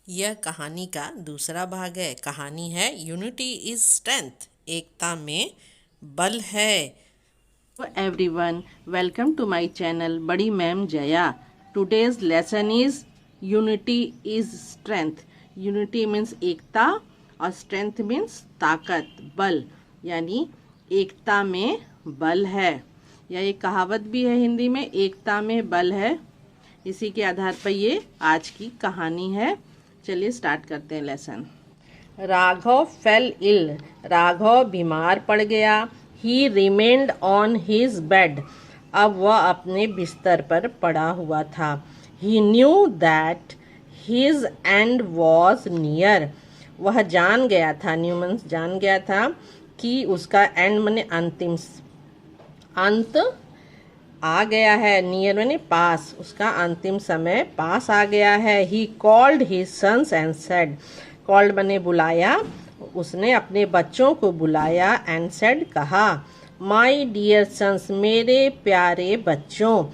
यह कहानी का दूसरा भाग है। कहानी है यूनिटी इज स्ट्रेंथ, एकता में बल है। Hello everyone, welcome to my channel बड़ी ma'am Jaya. Today's lesson is unity is strength. Unity means एकता और strength means ताकत, बल, यानी एकता में बल है। यह एक कहावत भी है हिंदी में, एकता में बल है। इसी के आधार पर ये आज की कहानी है। चलिए स्टार्ट करते हैं lesson. Raghav fell ill, Raghav बीमार पड़ गया। He remained on his bed, अब वह अपने बिस्तर पर पड़ा हुआ था। He knew that his end was near, वह जान गया था, न्यू मीन्स जान गया था कि उसका एंड माने अंतिम, अंत आ गया है। नियर माने पास, उसका अंतिम समय पास आ गया है। He called his sons and said, called माने बुलाया, उसने अपने बच्चों को बुलाया। एंड सेड कहा, माई डियर सन्स, मेरे प्यारे बच्चों।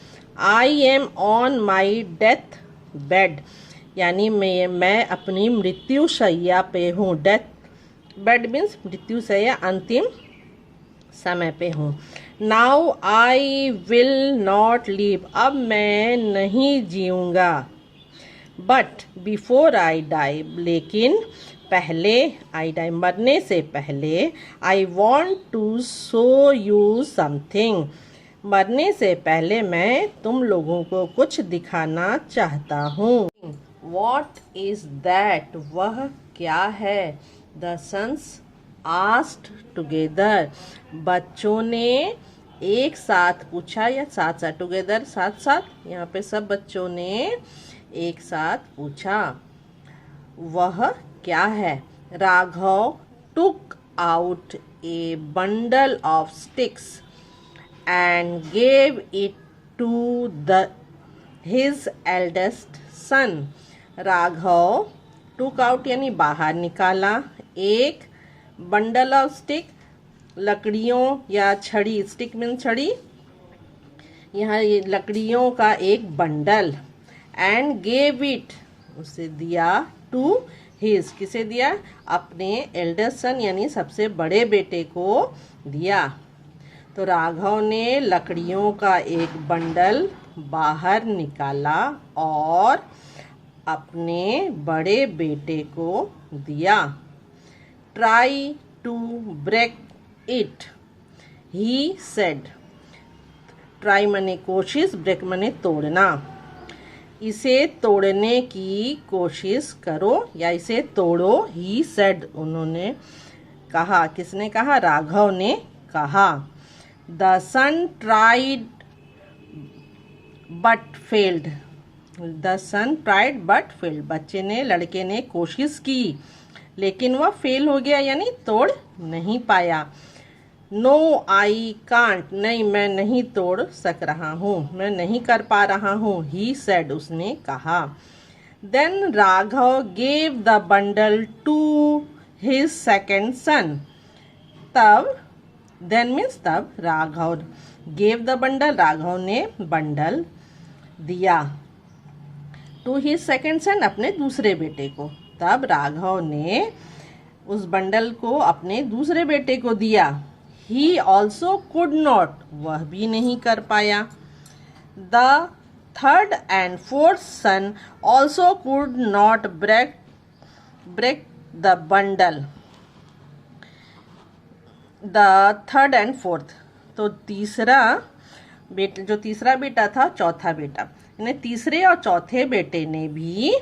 I am on my death bed, यानी मैं अपनी मृत्यु शैया पे हूँ। डेथ बेड मीन्स मृत्यु शैया, अंतिम समय पे हूँ। Now I will not live, अब मैं नहीं जीऊँगा। बट बिफोर आई डाई, लेकिन पहले, आई डाई मरने से पहले, I want to show you something, मरने से पहले मैं तुम लोगों को कुछ दिखाना चाहता हूँ। वॉट इज दैट, वह क्या है। द सन्स आस्क्ड टुगेदर, बच्चों ने एक साथ पूछा, या साथ साथ, टुगेदर साथ साथ, यहाँ पे सब बच्चों ने एक साथ पूछा, वह क्या है। Raghav took out a bundle of sticks and gave it to the his eldest son, Raghav took out यानी बाहर निकाला, एक बंडल ऑफ स्टिक, लकड़ियों या छड़ी, स्टिक मीन छड़ी, यहाँ ये लकड़ियों का एक बंडल। एंड गेव इट, उसे दिया, टू हिज, किसे दिया, अपने एल्डेस्ट सन यानी सबसे बड़े बेटे को दिया। तो राघव ने लकड़ियों का एक बंडल बाहर निकाला और अपने बड़े बेटे को दिया। Try to break it, he said, try माने कोशिश, ब्रेक माने तोड़ना, इसे तोड़ने की कोशिश करो या इसे तोड़ो। ही सेड, उन्होंने कहा, किसने कहा, राघव ने कहा। The son tried but failed, the son tried but failed, बच्चे ने, लड़के ने कोशिश की लेकिन वह फेल हो गया, यानी तोड़ नहीं पाया। नो आई कांट, नहीं मैं नहीं तोड़ सक रहा हूँ, मैं नहीं कर पा रहा हूँ। ही सेड, उसने कहा। Then Raghav gave the bundle to his second son, तब, देन मीन्स तब, Raghav gave the bundle, Raghav ने बंडल दिया, टू हिज सेकेंड सन, अपने दूसरे बेटे को। तब राघव ने उस बंडल को अपने दूसरे बेटे को दिया। ही ऑल्सो कुड नॉट, वह भी नहीं कर पाया। The third and fourth son also could not break the bundle. The third and fourth, तो तीसरा बेटा, जो तीसरा बेटा था, चौथा बेटा, यानी तीसरे और चौथे बेटे ने भी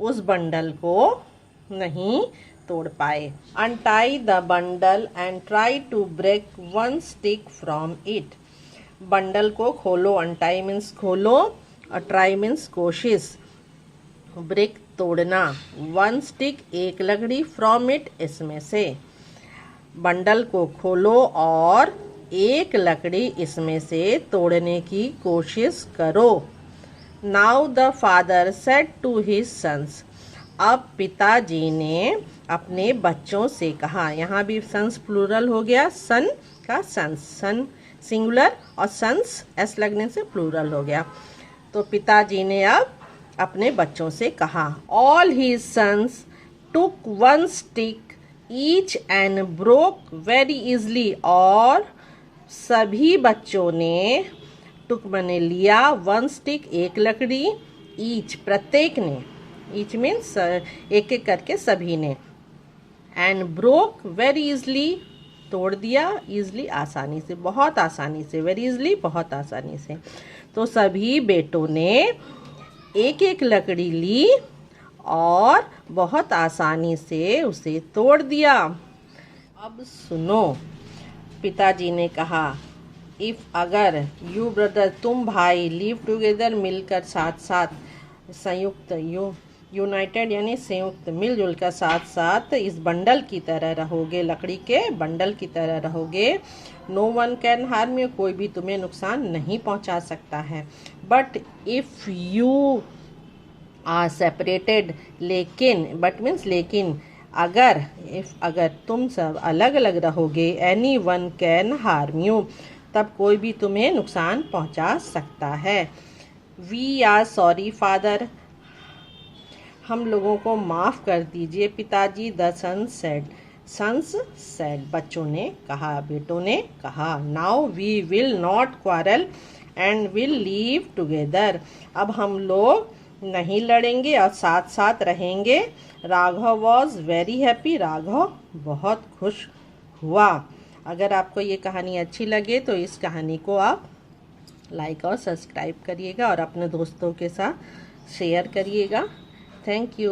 उस बंडल को नहीं तोड़ पाए। Untie the bundle and try to break one stick from it, bundle को खोलो, अनटाई मीन्स खोलो और ट्राई मीन्स कोशिश, ब्रेक तोड़ना, वन स्टिक एक लकड़ी, फ्रॉम इट इसमें से, बंडल को खोलो और एक लकड़ी इसमें से तोड़ने की कोशिश करो। Now the father said to his sons, अब पिताजी ने अपने बच्चों से कहा, यहाँ भी सन्स प्लूरल हो गया, सन का सन्स, सन सिंगुलर और सन्स एस लगने से प्लूरल हो गया। तो पिताजी ने अब अपने बच्चों से कहा। All his sons took one stick each and broke very easily. और सभी बच्चों ने टुक मैंने लिया, वन स्टिक एक लकड़ी, ईच प्रत्येक ने, ईच मीन्स एक एक करके सभी ने, एंड ब्रोक वेरी इजली तोड़ दिया, इजली आसानी से, बहुत आसानी से, वेरी इजली बहुत आसानी से। तो सभी बेटों ने एक एक लकड़ी ली और बहुत आसानी से उसे तोड़ दिया। अब सुनो, पिताजी ने कहा, इफ अगर यू ब्रदर तुम भाई लिव टुगेदर मिलकर साथ साथ, संयुक्त यूनाइटेड यानी संयुक्त मिलजुल कर साथ साथ इस बंडल की तरह रहोगे, लकड़ी के बंडल की तरह रहोगे, no one can harm you, कोई भी तुम्हें नुकसान नहीं पहुंचा सकता है। But if you are separated, लेकिन, बट मीन्स लेकिन, अगर तुम सब अलग अलग रहोगे, any one can harm you, तब कोई भी तुम्हें नुकसान पहुंचा सकता है। वी आर सॉरी फादर, हम लोगों को माफ़ कर दीजिए पिताजी। द सन्स सेड, बच्चों ने कहा, बेटों ने कहा। Now we will not quarrel and will live together, अब हम लोग नहीं लड़ेंगे और साथ साथ रहेंगे। Raghav was very happy, Raghav बहुत खुश हुआ। अगर आपको ये कहानी अच्छी लगे तो इस कहानी को आप लाइक और सब्सक्राइब करिएगा और अपने दोस्तों के साथ शेयर करिएगा। Thank you.